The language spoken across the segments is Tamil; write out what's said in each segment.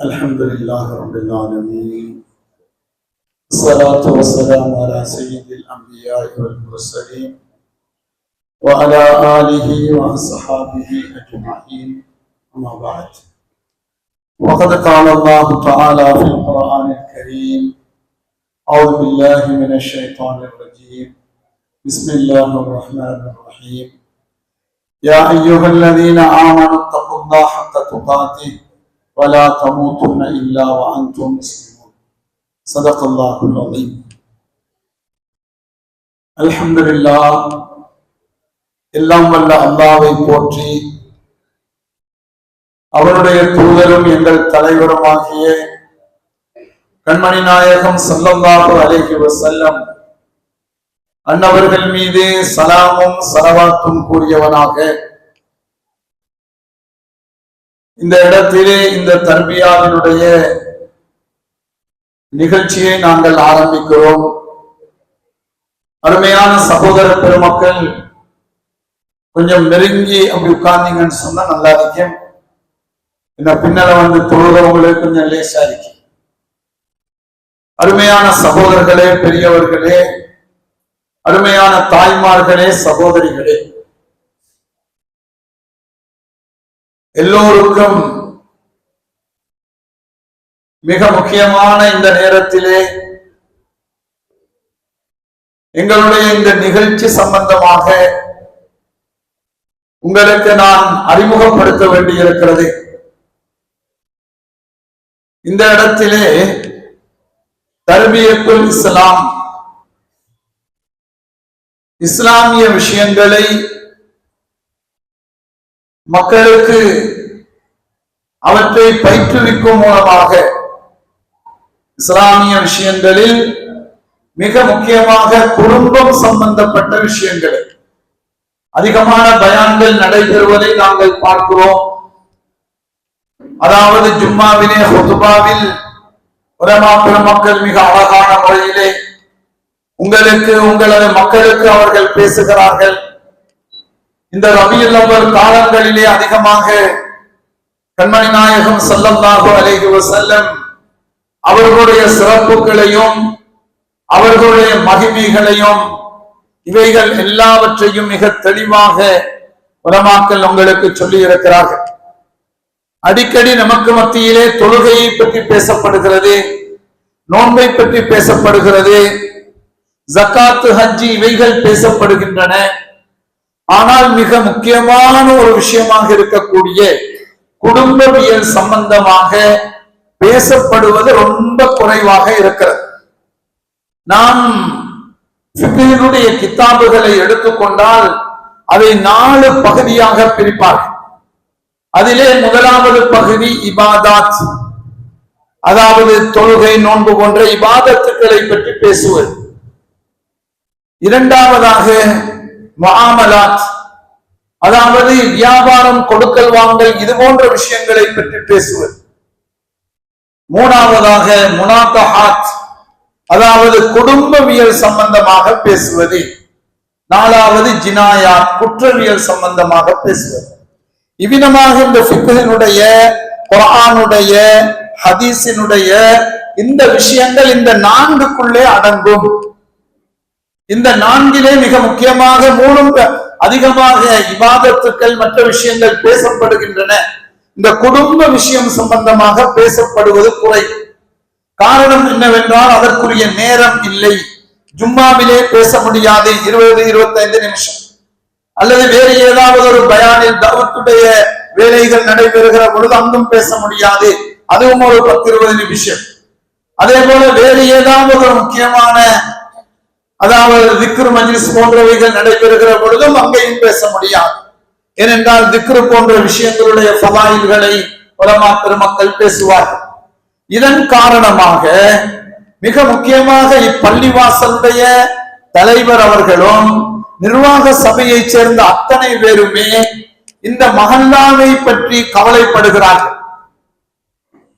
الحمد لله رب العالمين، الصلاة والسلام على سيد الأنبياء والمرسلين وعلى آله وأصحابه أجمعين، أما بعد. وقد قال الله تعالى في القرآن الكريم: أعوذ بالله من الشيطان الرجيم، بسم الله الرحمن الرحيم. يا أيها الذين آمنوا اتقوا الله حق تقاته ولا تموتن إلا وأنتم مسلمون. صدق الله العظيم. அல்ஹம்துலில்லாஹ். எல்லாம் வல்ல அல்லாஹ்வை போற்றி, அவருடைய தூதரும் எங்கள் தலைவருமாகிய கண்மணி நாயகம் ஸல்லல்லாஹு அலைஹி வஸல்லம் அன்னவர்கள் மீது சலாமும் ஸலவாத்தும் கூறியவனாக இந்த இடத்திலே இந்த தர்பியாவினுடைய நிகழ்ச்சியை நாங்கள் ஆரம்பிக்கிறோம். அருமையான சகோதர பெருமக்கள், கொஞ்சம் நெருங்கி அப்படி உட்கார்ந்தீங்கன்னு சொன்னா நல்லா இருக்கும். இந்த பின்னல வந்து தொழுகிறவங்களுக்கு கொஞ்சம் லேசா இருக்கு. அருமையான சகோதரர்களே, பெரியவர்களே, அருமையான தாய்மார்களே, சகோதரிகளே, எல்லோருக்கும் மிக முக்கியமான இந்த நேரத்திலே எங்களுடைய இந்த நிகழ்ச்சி சம்பந்தமாக உங்களுக்கு நான் அறிமுகப்படுத்த வேண்டியிருக்கிறது. இந்த இடத்திலே தர்பியத்துல் இஸ்லாம், இஸ்லாமிய விஷயங்களை மக்களுக்கு அவற்றை பயிற்றுவிக்கும் மூலமாக இஸ்லாமிய விஷயங்களில் மிக முக்கியமாக குடும்பம் சம்பந்தப்பட்ட விஷயங்கள் அதிகமான பயான்கள் நடைபெறுவதை நாங்கள் பார்க்கிறோம். அதாவது ஜும்மாவிலே ஹுதுபாவில் உலமா பெருமக்கள் மிக அழகான முறையிலே உங்களுக்கு உங்களது மக்களுக்கு அவர்கள் பேசுகிறார்கள். இந்த ரபியுல் அவ்வல் காலங்களிலே அதிகமாக கண்மணி நாயகம் ஸல்லல்லாஹு அலைஹி வஸல்லம் அவர்களுடைய சிறப்புகளையும் அவர்களுடைய மகிமைகளையும் இவைகள் எல்லாவற்றையும் மிக தெளிவாக உலமாக்கள் உங்களுக்கு சொல்லி இருக்கிறார்கள். அடிக்கடி நமக்கு மத்தியிலே தொழுகையை பற்றி பேசப்படுகிறது, நோன்பை பற்றி பேசப்படுகிறது, ஜகாத்து, ஹஜ்ஜி இவைகள் பேசப்படுகின்றன. ஆனால் மிக முக்கியமான ஒரு விஷயமாக இருக்கக்கூடிய குடும்பவியல் சம்பந்தமாக பேசப்படுவது ரொம்ப குறைவாக இருக்கிறது. நாம் ஃபிக்ஹினுடைய கிதாபுகளை எடுத்துக்கொண்டால் அதை 4 பகுதியாக பிரிப்பார்கள். அதிலே முதலாவது பகுதி இபாதாத், அதாவது தொழுகை, நோன்பு போன்ற இபாதத்துக்களை பற்றி பேசுவது. இரண்டாவதாக முஆமலாத், அதாவது வியாபாரம், கொடுக்கல் வாங்கல், இது போன்ற விஷயங்களை பற்றி பேசுவது. மூணாவதாக முனாகஹாத், அதாவது குடும்பவியல் சம்பந்தமாக பேசுவது. நாலாவது ஜினாயாத், குற்றவியல் சம்பந்தமாக பேசுவது. இவ்விதமாக இந்த ஃபிக்ஹினுடைய, குர்ஆனுடைய, ஹதீஸினுடைய இந்த விஷயங்கள் இந்த 4க்குள்ளே அடங்கும். இந்த 4லே மிக முக்கியமாக 3 அதிகமாக இபாதத்துக்கள், மற்ற விஷயங்கள் பேசப்படுகின்றன. இந்த குடும்ப விஷயம் சம்பந்தமாக பேசப்படுவது குறை. காரணம் என்னவென்றால் அதற்குரிய நேரம் இல்லை. ஜும்மாவிலே பேச முடியாது 20-25 நிமிஷம், அல்லது வேறு ஏதாவது ஒரு பயானில் தஅவத்துடைய வேலைகள் நடைபெறுகிற பொழுது அங்கும் பேச முடியாது, அதுவும் ஒரு 10-20 நிமிஷம். அதே போல வேறு ஏதாவது ஒரு முக்கியமான, அதாவது திக்ரு மஜ்லிஸ் போன்றவைகள் நடைபெறுகிற பொழுதும் அங்கேயும் பேச முடியாது. ஏனென்றால் திக்ரு போன்ற விஷயங்களுடைய ஃபலாயில்களை உலமா பெருமக்கள் பேசுவார்கள். இதன் காரணமாக மிக முக்கியமாக இப்பள்ளிவாசலுடைய தலைவர் அவர்களும் நிர்வாக சபையை சேர்ந்த அத்தனை பேருமே இந்த மஹல்லாவை பற்றி கவலைப்படுகிறார்கள்.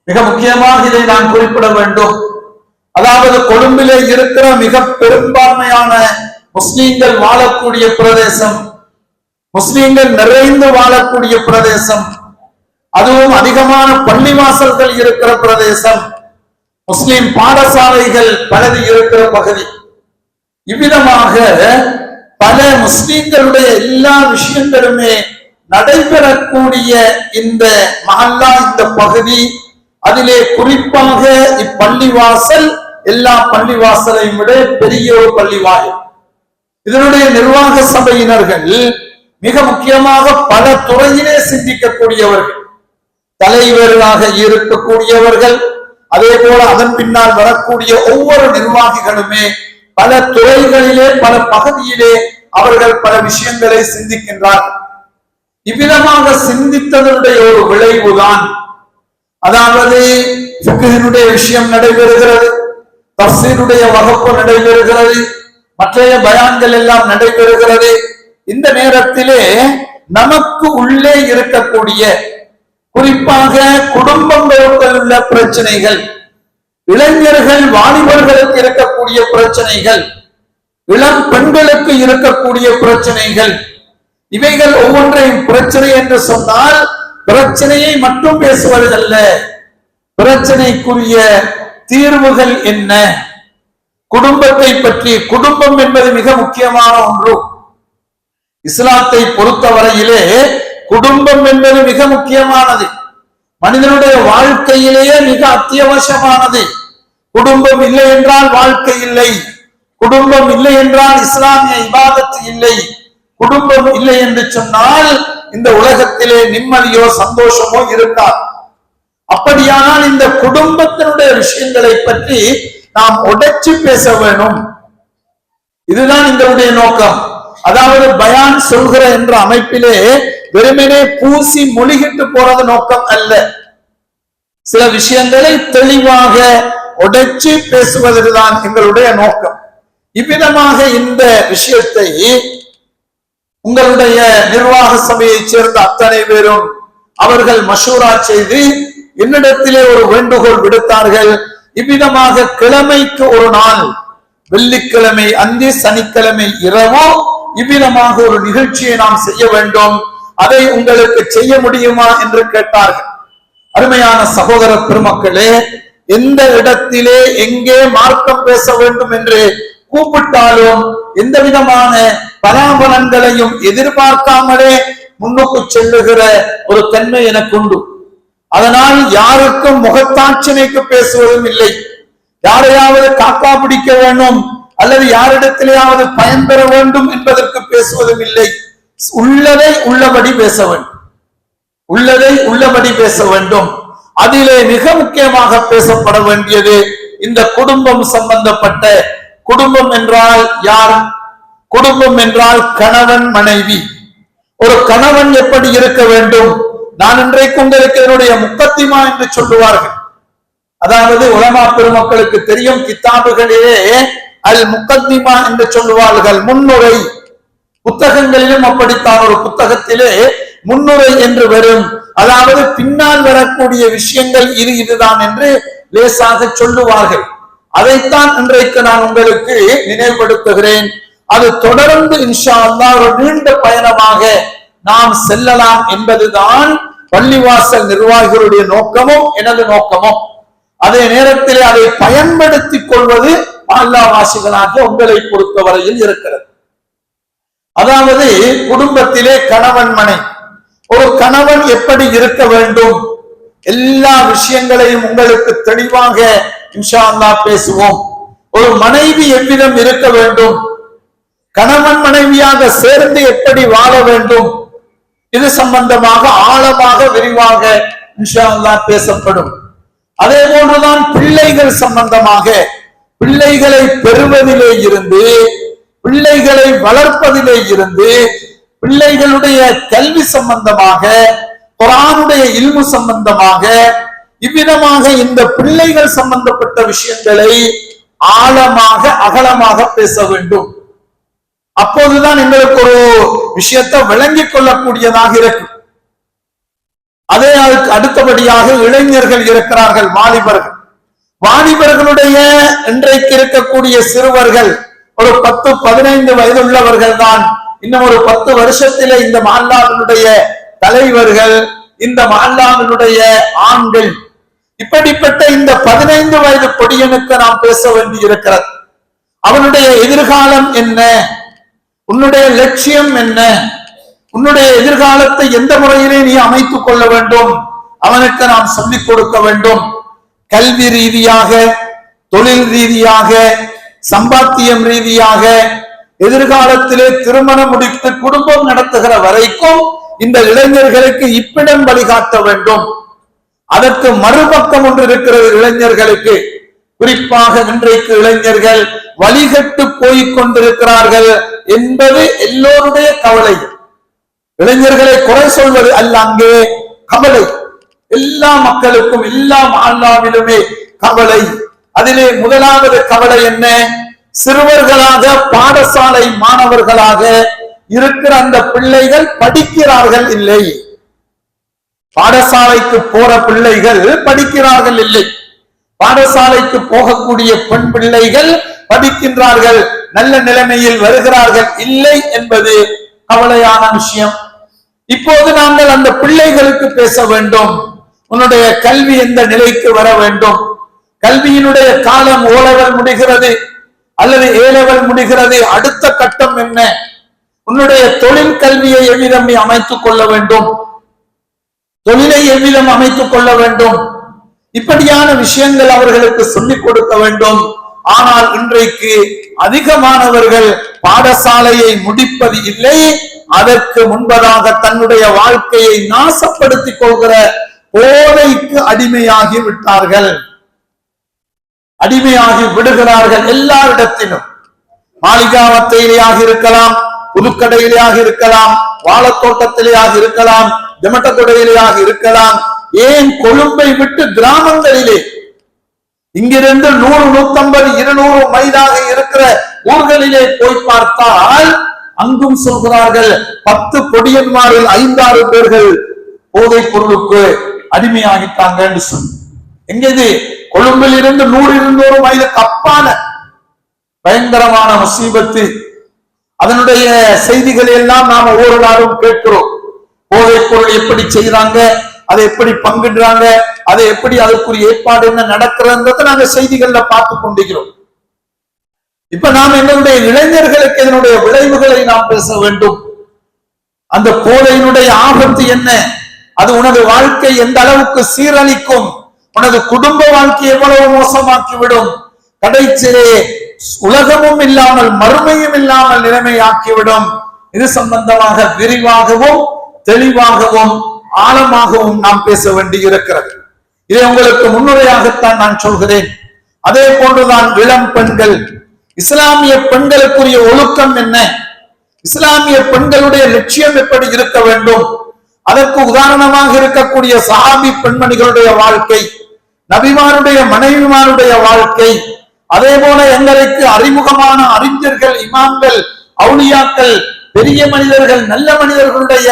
மிக முக்கியமாக இதை நான் குறிப்பிட வேண்டும். அதாவது கொழும்பிலே இருக்கிற மிக பெரும்பான்மையான முஸ்லீம்கள் வாழக்கூடிய பிரதேசம், முஸ்லீம்கள் நிறைந்து வாழக்கூடிய பிரதேசம். அதுவும் அதிகமான பள்ளிவாசல்கள் இருக்கிற பிரதேசம், முஸ்லிம் பாடசாலைகள் பலது இருக்கிற பகுதி. இவ்விதமாக பல முஸ்லிம்களுடைய எல்லா விஷயங்களுமே நடைபெறக்கூடிய இந்த மஹல்லா, இந்த பகுதி, அதிலே குறிப்பாக இப்பள்ளிவாசல் எல்லா பள்ளிவாசலையும் விட பெரிய ஒரு பள்ளிவாசல். இதனுடைய நிர்வாக சபையினர்கள் மிக முக்கியமாக பல துறையிலே சிந்திக்கக்கூடியவர்கள், தலைவர்களாக இருக்கக்கூடியவர்கள். அதே போல அதன் பின்னால் வரக்கூடிய ஒவ்வொரு நிர்வாகிகளுமே பல துறைகளிலே பல பகுதியிலே அவர்கள் பல விஷயங்களை சிந்திக்கின்றார்கள். இவ்விதமாக சிந்தித்ததனுடைய ஒரு விளைவுதான், அதாவது ஃபிக்ஹினுடைய விஷயம் நடைபெறுகிறது, தஃசீருடைய வகுப்பு நடைபெறுகிறது, மற்றைய பயான்கள் எல்லாம் நடைபெறுகிறது. இந்த நேரத்திலே நமக்கு உள்ளே இருக்கக்கூடிய குறிப்பாக குடும்பங்களுக்குள் உள்ள பிரச்சனைகள், இளைஞர்கள் வாலிபர்களுக்கு இருக்கக்கூடிய பிரச்சனைகள், இளம் பெண்களுக்கு இருக்கக்கூடிய பிரச்சனைகள், இவைகள் ஒவ்வொன்றையும் பிரச்சனை என்று சொன்னால் பிரச்சனையை மட்டும் பேசுவதல்ல, பிரச்சனைக்குரிய தீர்வுகள் என்ன, குடும்பத்தை பற்றி. குடும்பம் என்பது மிக முக்கியமான ஒன்று. இஸ்லாத்தை பொறுத்தவரையிலே குடும்பம் என்பது மிக முக்கியமானது, மனிதனுடைய வாழ்க்கையிலேயே மிக அத்தியாவசியமானது. குடும்பம் இல்லை என்றால் வாழ்க்கை இல்லை, குடும்பம் இல்லை என்றால் இஸ்லாமிய இபாதத்து இல்லை, குடும்பம் இல்லை என்று சொன்னால் இந்த உலகத்திலே நிம்மதியோ சந்தோஷமோ இருக்காது. அப்படியானால் இந்த குடும்பத்தினுடைய விஷயங்களை பற்றி நாம் உடைச்சு பேச வேண்டும். இதுதான் இதனுடைய நோக்கம். அதாவது பயான் சொல்கிற என்ற அமைப்பிலே வெறுமனே பூசி மொழிகிட்டு போறது நோக்கம் அல்ல. சில விஷயங்களை தெளிவாக உடைச்சு பேசுவதுதான் எங்களுடைய நோக்கம். இவ்விதமாக இந்த விஷயத்தை உங்களுடைய நிர்வாக சபையை சேர்ந்த அத்தனை பேரும் அவர்கள் மஷூரா செய்து என்னிடத்திலே ஒரு வேண்டுகோள் விடுத்தார்கள். இவ்விதமாக கிழமைக்கு ஒரு நாள், வெள்ளிக்கிழமை அந்தி சனிக்கிழமை இரவோ இவ்விதமாக ஒரு நிகழ்ச்சியை நாம் செய்ய வேண்டும், அதை உங்களுக்கு செய்ய முடியுமா என்று கேட்டார்கள். அருமையான சகோதர பெருமக்களே, எந்த இடத்திலே எங்கே மார்க்கம் பேச வேண்டும் என்று கூப்பிட்டாலும் எந்த விதமான பலாபலன்களையும் எதிர்பார்க்காமலே முன்னுக்கு செல்லுகிற ஒரு தன்மை எனக்கு உண்டு. அதனால் யாருக்கும் முகத்தாட்சிணைக்கு பேசுவதும் இல்லை, யாரையாவது காக்கா பிடிக்க வேண்டும் அல்லது யாரிடத்திலேயாவது பயன்பெற வேண்டும் என்பதற்கு பேசுவதும் இல்லை. உள்ளதை உள்ளபடி பேச வேண்டும், உள்ளதை உள்ளபடி பேச வேண்டும். அதிலே மிக முக்கியமாக பேசப்பட வேண்டியது இந்த குடும்பம் சம்பந்தப்பட்ட. குடும்பம் என்றால் யார்? குடும்பம் என்றால் கணவன் மனைவி. ஒரு கணவன் எப்படி இருக்க வேண்டும்? நான் இன்றைக்கு உங்களுக்கு என்னுடைய முக்கத்திமா என்று சொல்லுவார்கள். அதாவது உலமா பெருமக்களுக்கு தெரியும், கித்தாபுகளிலே அல் முக்கத்திமா என்று சொல்லுவார்கள், முன்னுரை. புத்தகங்களிலும் அப்படித்தான் ஒரு புத்தகத்திலே முன்னுரை என்று வரும். அதாவது பின்னால் வரக்கூடிய விஷயங்கள் இதுதான் என்று லேசாக சொல்லுவார்கள். அதைத்தான் இன்றைக்கு நான் உங்களுக்கு நினைவுபடுத்துகிறேன். அது தொடர்ந்து இன்ஷா அல்லாஹ் ஒரு நீண்ட பயணமாக நாம் செல்லலாம் என்பதுதான் பள்ளிவாசல் நிர்வாகிகளுடைய நோக்கமும் எனது நோக்கமும். அதே நேரத்தில் அதை பயன்படுத்திக் கொள்வது அல்லாஹ்வாசிகளாக உங்களை பொறுத்தவரையில் இருக்கிறது. அதாவது குடும்பத்திலே கணவன் மனை, ஒரு கணவன் எப்படி இருக்க வேண்டும், எல்லா விஷயங்களையும் உங்களுக்கு தெளிவாக இன்ஷா அல்லாஹ் பேசுவோம். ஒரு மனைவி எவ்விதம் இருக்க வேண்டும், கணவன் மனைவியாக சேர்ந்து எப்படி வாழ வேண்டும், இது சம்பந்தமாக ஆழமாக விரிவாக இன்ஷா அல்லாஹ் பேசப்படும். அதே போன்றுதான் பிள்ளைகள் சம்பந்தமாக, பிள்ளைகளை பெறுவதிலே இருந்து, பிள்ளைகளை வளர்ப்பதிலே இருந்து, பிள்ளைகளுடைய கல்வி சம்பந்தமாக, குர்ஆனுடைய இல்மு சம்பந்தமாக, இவ்விதமாக இந்த பிள்ளைகள் சம்பந்தப்பட்ட விஷயங்களை ஆழமாக அகலமாக பேச வேண்டும். அப்போதுதான் எங்களுக்கு ஒரு விஷயத்தை விளங்கிக் கொள்ளக்கூடியதாக இருக்கும். அதே அடுத்தபடியாக இளைஞர்கள் இருக்கிறார்கள், வாலிபர்கள். வாலிபர்களுடைய இன்றைக்கு இருக்கக்கூடிய சிறுவர்கள் ஒரு 10-15 வயதுள்ளவர்கள் தான். இன்னும் ஒரு 10 வருஷத்திலே இந்த மஹல்லாவினுடைய தலைவர்கள், இந்த மஹல்லாவினுடைய ஆண்கள். இப்படிப்பட்ட இந்த 15 வயது பொடியனுக்கு நாம் பேச வேண்டி இருக்கிறது. அவனுடைய எதிர்காலம் என்ன? உன்னுடைய லட்சியம் என்ன? உன்னுடைய எதிர்காலத்தை எந்த முறையிலே நீ அமைத்துக் கொள்ள வேண்டும்? அவனுக்கு நாம் சொல்லிக் கொடுக்க வேண்டும். கல்வி ரீதியாக, தொழில் ரீதியாக, சம்பாத்தியம் ரீதியாக, எதிர்காலத்திலே திருமணம் முடித்து குடும்பம் நடத்துகிற வரைக்கும் இந்த இளைஞர்களுக்கு இப்பிடம் வழிகாட்ட வேண்டும். அதற்கு மறுபக்கம் ஒன்று இருக்கிறது. இளைஞர்களுக்கு, குறிப்பாக இன்றைக்கு இளைஞர்கள் வழிகட்டு போய்க் கொண்டிருக்கிறார்கள் என்பது எல்லோருடைய கவலை. இளைஞர்களை குறை சொல்வது அல்ல, அங்கே கவலை. எல்லா மக்களுக்கும், எல்லா மஹல்லாவிலுமே கவலை. அதிலே முதலாவது கவலை என்ன? சிறுவர்களாக, பாடசாலை மாணவர்களாக இருக்கிற அந்த பிள்ளைகள் படிக்கிறார்கள் இல்லை. பாடசாலைக்கு போற பிள்ளைகள் படிக்கிறார்கள் இல்லை. பாடசாலைக்கு போகக்கூடிய பெண் பிள்ளைகள் படிக்கின்றார்கள், நல்ல நிலைமையில் வருகிறார்கள் இல்லை என்பது கவலையான விஷயம். இப்போது நாங்கள் அந்த பிள்ளைகளுக்கு பேச வேண்டும். உன்னுடைய கல்வி எந்த நிலைக்கு வர வேண்டும்? கல்வியினுடைய காலம் O level முடிகிறது அல்லது A level முடிகிறது. அடுத்த கட்டம் என்ன? உன்னுடைய தொழில் கல்வியை எவ்விதம் நீ அமைத்துக் கொள்ள வேண்டும்? தொழிலை எவ்விதம் அமைத்துக் கொள்ள வேண்டும்? இப்படியான விஷயங்கள் அவர்களுக்கு சொல்லிக் கொடுக்க வேண்டும். ஆனால் இன்றைக்கு அதிகமானவர்கள் பாடசாலையை முடிப்பது இல்லை, அதற்கு முன்பதாக தன்னுடைய வாழ்க்கையை நாசப்படுத்திக் கொள்கிற போதைக்கு அடிமையாகி விட்டார்கள், அடிமையாகி விடுகிறார்கள். எல்லா இடத்திலும், மாளிகாவத்தையிலேயாக இருக்கலாம், புதுக்கடையிலேயாக இருக்கலாம், வாழத்தோட்டத்திலேயாக இருக்கலாம், ஜமட்டக்கொடையிலேயாக இருக்கலாம், ஏன் கொழும்பை விட்டு கிராமங்களிலே, இங்கிருந்து 100, 150, 200 மைலாக இருக்கிற ஊர்களிலே போய் பார்த்தால் அங்கும் சொல்கிறார்கள் 10 பொடியன்மாரில் 5-6 பேர்கள் போதைப் பொருளுக்கு அடிமையாகிட்டாங்கன்னு சொல்லி. எங்கேது? கொழும்பில் இருந்து 100-200 மைலுக்கு அப்பான பயங்கரமான முசீபத்து. அதனுடைய செய்திகளை எல்லாம் நாம ஒவ்வொரு நாளும் கேட்கிறோம். போதைப் பொருள் எப்படி செய்யறாங்க, அதை எப்படி பங்கிடுறாங்க, அதை எப்படி அதுக்குரிய ஏற்பாடு என்ன நடக்கிறத நாங்க செய்திகள்ல பார்த்து கொண்டிருக்கிறோம். இப்ப நாம் எங்களுடைய இளைஞர்களுக்கு இதனுடைய விளைவுகளை நாம் பேச வேண்டும். அந்த போதையினுடைய ஆபத்து என்ன? அது உனது வாழ்க்கை எந்த அளவுக்கு சீரழிக்கும், உனது குடும்ப வாழ்க்கை எவ்வளவு மோசமாக்கிவிடும், கடைசியிலே உலகமும் இல்லாமல் மறுமையும் இல்லாமல் நிலைமையாக்கிவிடும். இது சம்பந்தமாக விரிவாகவும் தெளிவாகவும் ஆழமாகவும் நாம் பேச வேண்டி இருக்கிறது. இதை உங்களுக்கு முன்னுரையாகத்தான் நான் சொல்கிறேன். அதே போன்றுதான் இளம் பெண்கள். இஸ்லாமிய பெண்களுக்குரிய ஒழுக்கம் என்ன? இஸ்லாமிய பெண்களுடைய லட்சியம் எப்படி இருக்க வேண்டும்? அதற்கு உதாரணமாக இருக்கக்கூடிய சஹாபி பெண்மணிகளுடைய வாழ்க்கை, நபிமாருடைய மனைவிமாருடைய வாழ்க்கை, அதே போல எங்களுக்கு அறிமுகமான அறிஞர்கள், இமாம்கள், அவுலியாக்கள், பெரிய மனிதர்கள், நல்ல மனிதர்களுடைய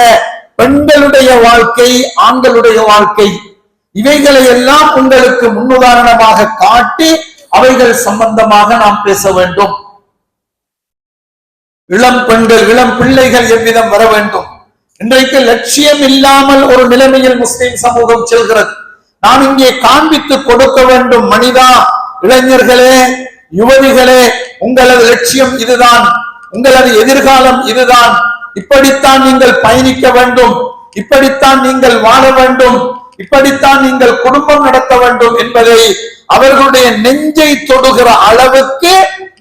பெண்களுடைய வாழ்க்கை, ஆண்களுடைய வாழ்க்கை, இவைகளை எல்லாம் உங்களுக்கு முன்னுதாரணமாக காட்டி அவைகள் சம்பந்தமாக நாம் பேச வேண்டும். இளம் பெண்கள், இளம் பிள்ளைகள் எவ்விதம் வர வேண்டும்? இன்றைக்கு லட்சியம் இல்லாமல் ஒரு நிலைமையில் முஸ்லிம் சமூகம் செல்கிறது. நான் இங்கே காண்பித்து கொடுக்க வேண்டும். மனிதா, இளைஞர்களே, யுவதிகளே, உங்களது லட்சியம் இதுதான், உங்களது எதிர்காலம் இதுதான், இப்படித்தான் நீங்கள் பயணிக்க வேண்டும், இப்படித்தான் நீங்கள் வாழ வேண்டும், இப்படித்தான் நீங்கள் குடும்பம் நடத்த வேண்டும் என்பதை அவர்களுடைய நெஞ்சை தொடுகிற அளவுக்கு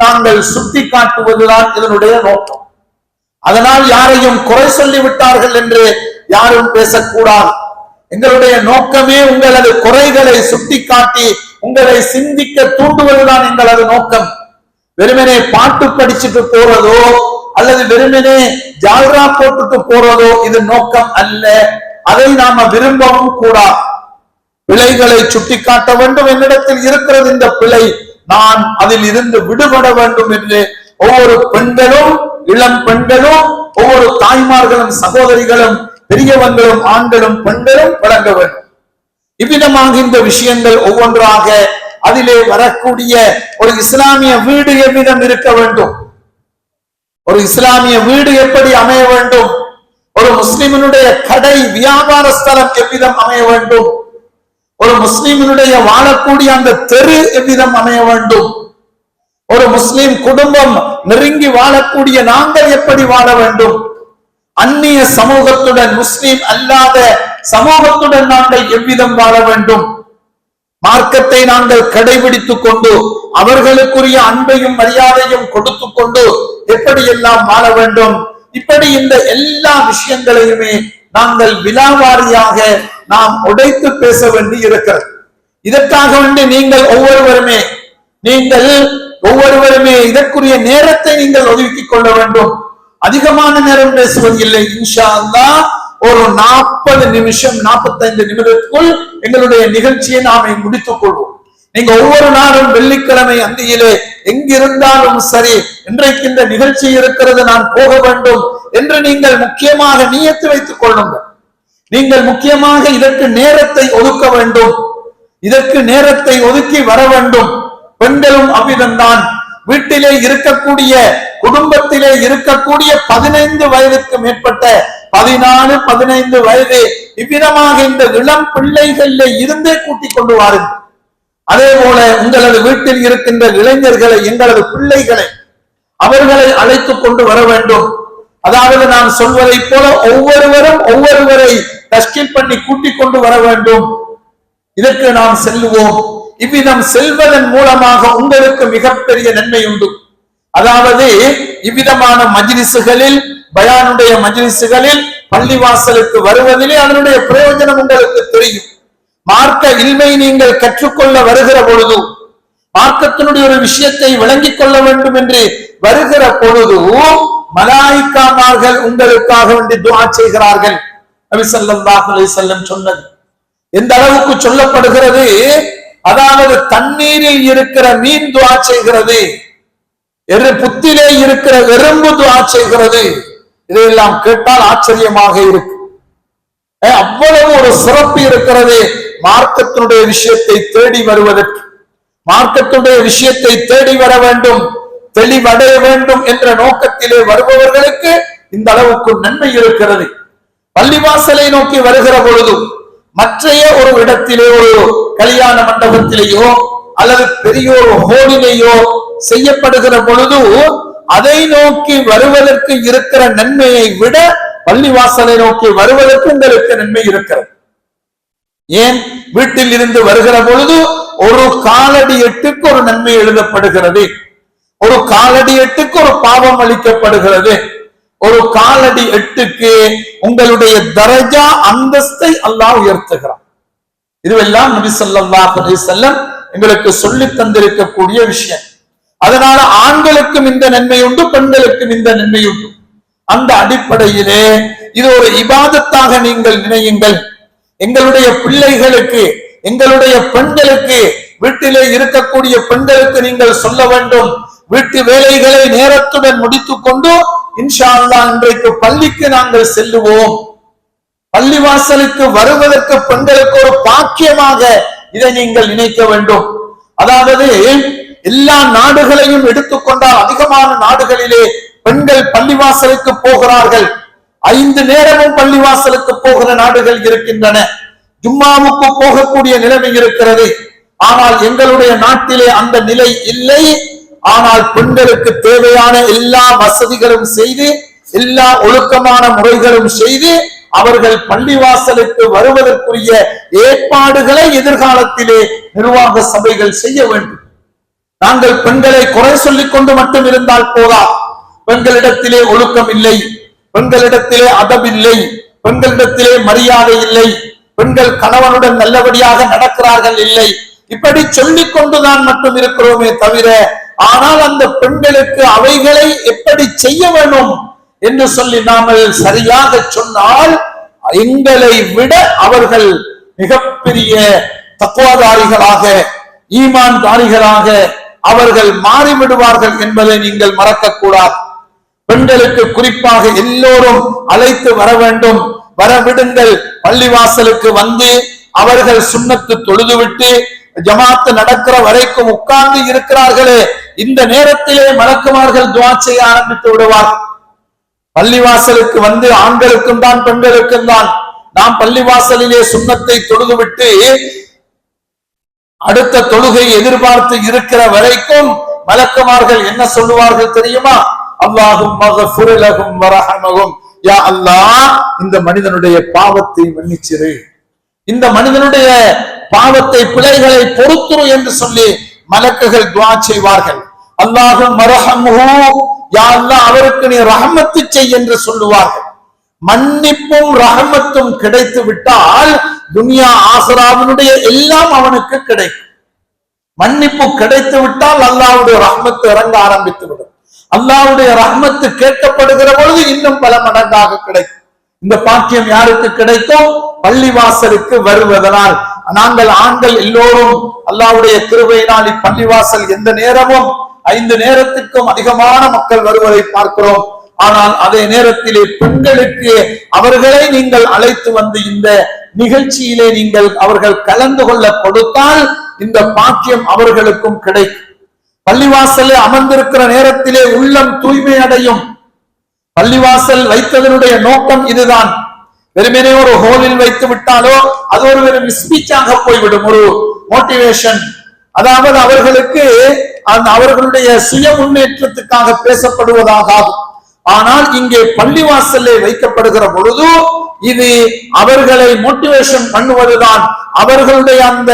நாங்கள் சுட்டி காட்டுவதுதான் இதனுடைய நோக்கம். அதனால் யாரையும் குறை சொல்லி விட்டார்கள் என்று யாரும் பேசக்கூடாது. எங்களுடைய நோக்கமே உங்களது குறைகளை சுட்டி காட்டி உங்களை சிந்திக்க தூண்டுவதுதான் எங்களது நோக்கம். வெறுமனே பாட்டு படிச்சுட்டு போறதோ அல்லது வெறுமனே ஜால்ரா போட்டுட்டு போறதோ இது நோக்கம் அல்ல. அதை நாம விரும்பவும் கூடாது. பிழைகளை சுட்டி காட்ட வேண்டும். என்னிடத்தில் இருக்கிறது இந்த பிழை, நான் அதில் இருந்து விடுபட வேண்டும் என்று ஒவ்வொரு பெண்களும், இளம் பெண்களும், ஒவ்வொரு தாய்மார்களும், சகோதரிகளும், பெரியவங்களும், ஆண்களும், பெண்களும் வழங்க வேண்டும். இவ்விதமாக இந்த விஷயங்கள் ஒவ்வொன்றாக அதிலே வரக்கூடிய ஒரு இஸ்லாமிய வீடு எவ்விதம் இருக்க வேண்டும், ஒரு இஸ்லாமிய வீடு எப்படி அமைய வேண்டும், ஒரு முஸ்லிமினுடைய கடை வியாபார ஸ்தலம் எவ்விதம் அமைய வேண்டும், ஒரு முஸ்லிமினுடைய வாழக்கூடிய அந்த தெரு எவ்விதம் அமைய வேண்டும், ஒரு முஸ்லிம் குடும்பம் நெருங்கி வாழக்கூடிய நாங்கள் எப்படி வாழ வேண்டும், அந்நிய சமூகத்துடன் முஸ்லிம் அல்லாத சமூகத்துடன் நாங்கள் எவ்விதம் வாழ வேண்டும், மார்க்கத்தை நாங்கள் கடைபிடித்துக் கொண்டு அவர்களுக்குரிய அன்பையும் மரியாதையும் கொடுத்து கொண்டு எப்படியெல்லாம் வாழ வேண்டும், இப்படி இந்த எல்லா விஷயங்களையுமே நாங்கள் விலாவாரியாக நாம் உடைத்து பேச வேண்டி இருக்கிறது. இதற்காக வேண்டி நீங்கள் ஒவ்வொருவருமே இதற்குரிய நேரத்தை நீங்கள் ஒதுக்கிக் கொள்ள வேண்டும். அதிகமான நேரம் பேசுவது இல்லை. இன்ஷா அல்லாஹ் ஒரு 40 நிமிஷம் 45 நிமிடத்துக்குள் எங்களுடைய நிகழ்ச்சியை நாம முடித்துக் கொள்வோம். நீங்க ஒவ்வொரு நாளும் வெள்ளிக்கிழமை அந்தியிலே எங்கிருந்தாலும் சரி, இன்றைக்கு இந்த நிகழ்ச்சி இருக்கிறது, நான் போக வேண்டும் என்று நீங்கள் முக்கியமாக நியத்து வைத்துக் கொள்ளுங்கள். நீங்கள் முக்கியமாக இதற்கு நேரத்தை ஒதுக்க வேண்டும், இதற்கு நேரத்தை ஒதுக்கி வர வேண்டும். பெண்களும் அவ்விதம்தான். வீட்டிலே இருக்கக்கூடிய குடும்பத்திலே இருக்கக்கூடிய 15 வயதுக்கு மேற்பட்ட 14, 15 வயது இவ்விதமாக இந்த இளம் பிள்ளைகளில் இருந்தே கூட்டிக் கொண்டு வாருங்கள். அதே போல உங்களது வீட்டில் இருக்கின்ற இளைஞர்களை, எங்களது பிள்ளைகளை, அவர்களை அழைத்துக் கொண்டு வர வேண்டும். அதாவது நான் சொல்வதை போல ஒவ்வொருவரும் ஒவ்வொருவரை தஷ்கீல் பண்ணி கூட்டிக் கொண்டு வர வேண்டும். இதற்கு நாம் செல்லுவோம். இவ்விதம் செல்வதன் மூலமாக உங்களுக்கு மிகப்பெரிய நன்மை உண்டு. அதாவது இவ்விதமான மஜ்லிஸுகளில், பயானுடைய மஜ்லிஸுகளில், பள்ளிவாசலுக்கு வருவதிலே அதனுடைய பிரயோஜனம் உங்களுக்கு தெரியும். மார்க்க இல்மை நீங்கள் கற்றுக்கொள்ள வருகிற பொழுது, மார்க்கத்தினுடைய ஒரு விஷயத்தை விளங்கிக் கொள்ள வேண்டும் என்று வருகிற பொழுது மலாயிக்காமார்கள் உங்களுக்காக வேண்டி துஆ செய்கிறார்கள். நபி ஸல்லல்லாஹு அலைஹி வஸல்லம் சொன்னது எந்த அளவுக்கு சொல்லப்படுகிறது, அதாவது தண்ணீரில் இருக்கிற மீன் துஆ செய்கிறது, புத்திலே இருக்கிற எறும்பு துஆ செய்கிறது. இதையெல்லாம் கேட்டால் ஆச்சரியமாக இருக்கு. அவ்வளவு ஒரு சிறப்பு இருக்கிறது மார்க்கத்தினுடைய விஷயத்தை தேடி வருவதற்கு. மார்க்கத்துடைய விஷயத்தை தேடி வர வேண்டும், தெளிவடைய வேண்டும் என்ற நோக்கத்திலே வருபவர்களுக்கு இந்த அளவுக்கு நன்மை இருக்கிறது. பள்ளிவாசலை நோக்கி வருகிற பொழுது, மற்றைய ஒரு இடத்திலே, ஒரு கல்யாண மண்டபத்திலேயோ அல்லது பெரிய ஒரு ஹோலிலேயோ செய்யப்படுகிற பொழுது அதை நோக்கி வருவதற்கு இருக்கிற நன்மையை விட பள்ளிவாசலை நோக்கி வருவதற்கு உங்களுக்கு நன்மை இருக்கிறது. ஏன்? வீட்டில் இருந்து வருகிற பொழுது ஒரு காலடி எட்டுக்கு ஒரு நன்மை எழுதப்படுகிறது, ஒரு காலடி எட்டுக்கு ஒரு பாவம் அளிக்கப்படுகிறது, ஒரு காலடி எட்டுக்கு உங்களுடைய தரஜா அந்தஸ்தை அல்லாஹ் உயர்த்துகிறான். இதுவெல்லாம் நபி ஸல்லல்லாஹு அலைஹி வஸல்லம் எங்களுக்கு சொல்லி தந்திருக்கக்கூடிய விஷயம். அதனால ஆண்களுக்கும் இந்த நன்மை உண்டு, பெண்களுக்கும் இந்த நன்மை உண்டு. அந்த அடிப்படையிலே இது ஒரு இபாதத்தாக நீங்கள் நினையுங்கள். எங்களுடைய பிள்ளைகளுக்கு, எங்களுடைய பெண்களுக்கு, வீட்டிலே இருக்கக்கூடிய பெண்களுக்கு நீங்கள் சொல்ல வேண்டும், வீட்டு வேலைகளை நேரத்துடன் முடித்துக் கொண்டு இன்ஷா அல்லாஹ் இன்றைக்கு பள்ளிக்கு நாங்கள் செல்லுவோம். பள்ளிவாசலுக்கு வருவதற்கு பெண்களுக்கு ஒரு பாக்கியமாக இதை நீங்கள் நினைக்க வேண்டும். அதாவது எல்லா நாடுகளையும் எடுத்துக்கொண்டால் அதிகமான நாடுகளிலே பெண்கள் பள்ளிவாசலுக்கு போகிறார்கள். 5 நேரமும் பள்ளிவாசலுக்கு போகிற நாடுகள் இருக்கின்றன. ஜும்மாவுக்கு போகக்கூடிய நிலைமை இருக்கிறது. ஆனால் எங்களுடைய நாட்டிலே அந்த நிலை இல்லை. ஆனால் பெண்களுக்கு தேவையான எல்லா வசதிகளும் செய்து, எல்லா ஒழுக்கமான முறைகளும் செய்து அவர்கள் பள்ளிவாசலுக்கு வருவதற்குரிய ஏற்பாடுகளை எதிர்காலத்திலே நிர்வாக சபைகள் செய்ய வேண்டும். நாங்கள் பெண்களை குறை சொல்லிக் கொண்டு மட்டும் இருந்தால் போதா. பெண்களிடத்திலே ஒழுக்கம் இல்லை, பெண்களிடத்திலே அதப் இல்லை, பெண்களிடத்திலே மரியாதை இல்லை, பெண்கள் கணவனுடன் நல்லபடியாக நடக்கிறார்கள் இல்லை, இப்படி சொல்லிக் கொண்டுதான் மட்டும் இருக்கிறோமே தவிர, ஆனால் அந்த பெண்களுக்கு அவைகளை எப்படி செய்ய வேண்டும் என்று சொல்லி நாமல் சரியாக சொன்னால் எங்களை விட அவர்கள் மிகப்பெரிய தக்வாதாரிகளாக, ஈமான்தாரிகளாக அவர்கள் மாறிவிடுவார்கள் என்பதை நீங்கள் மறக்கக்கூடாது. பெண்களுக்கு குறிப்பாக எல்லோரும் அழைத்து வர வேண்டும். வரவிடுங்கள். பள்ளிவாசலுக்கு வந்து அவர்கள் சுன்னத்து தொழுதுவிட்டு ஜமாத்து நடக்கிற வரைக்கும் உட்கார்ந்து இருக்கிறார்களே, இந்த நேரத்திலே மலக்குமார்கள் துஆ செய்ய ஆரம்பித்து விடுவார்கள். பள்ளிவாசலுக்கு வந்து ஆண்களுக்கும் தான் பெண்களுக்கும் தான். நாம் பள்ளிவாசலிலே சுன்னத்தை தொழுதுவிட்டு அடுத்த தொழுகை எதிர்பார்த்து இருக்கிற வரைக்கும் மலக்குமார்கள் என்ன சொல்லுவார்கள் தெரியுமா? அல்லாஹும் மக்ஃபிர் லஹும் வரஹமஹும், யா அல்லாஹ் இந்த மனிதனுடைய பாவத்தை மன்னிச்சிரு, இந்த மனிதனுடைய பாவத்தை பிழைகளை பொறுத்துரு என்று சொல்லி மலக்குகள் துஆ செய்வார்கள். அல்லாஹும் மர்ஹம்ஹு, யா அல்லாஹ் அவருக்கு நீ ரஹமத்து செய் என்று சொல்லுவார்கள். மன்னிப்பும் ரஹமத்தும் கிடைத்து விட்டால் துனியா ஆகிராவினுடைய எல்லாம் அவனுக்கு கிடைக்கும். மன்னிப்பு கிடைத்து விட்டால் அல்லாஹ்வுடைய ரஹ்மத்து இறங்க ஆரம்பித்து விடும். அல்லாஹ்வுடைய ரஹ்மத்து கேட்கப்படுகிற பொழுது இன்னும் பல மடங்காக கிடைக்கும். இந்த பாக்கியம் யாருக்கு கிடைக்கும்? பள்ளிவாசலுக்கு வருவதனால். நாங்கள் ஆண்கள் எல்லோரும் அல்லாஹ்வுடைய கிருபையினால் இப்பள்ளிவாசல் எந்த நேரமும் 5 நேரத்திற்கும் அதிகமான மக்கள் வருவதை பார்க்கிறோம். ஆனால் அதே நேரத்திலே பெண்களுக்கு அவர்களை நீங்கள் அழைத்து வந்து இந்த நிகழ்ச்சியிலே நீங்கள் அவர்கள் கலந்து கொள்ள கொடுத்தால் இந்த பாக்கியம் அவர்களுக்கும் கிடைக்கும். பள்ளிவாசலே அமர்ந்திருக்கிற நேரத்திலே உள்ளம் தூய்மை அடையும். பள்ளிவாசல் வைத்ததனுடைய நோக்கம் இதுதான். வெறுமனே ஒரு ஹோலில் வைத்து விட்டாலோ அது ஒரு வெறும் ஸ்பீச்சாக போய்விடும், ஒரு மோட்டிவேஷன். அதாவது அவர்களுக்கு அவர்களுடைய சுய முன்னேற்றத்துக்காக பேசப்படுவதாக ஆகும். ஆனால் இங்கே பள்ளிவாசலே வைக்கப்படுகிற பொழுது இது அவர்களை மோட்டிவேஷன் பண்ணுவதுதான். அவர்களுடைய அந்த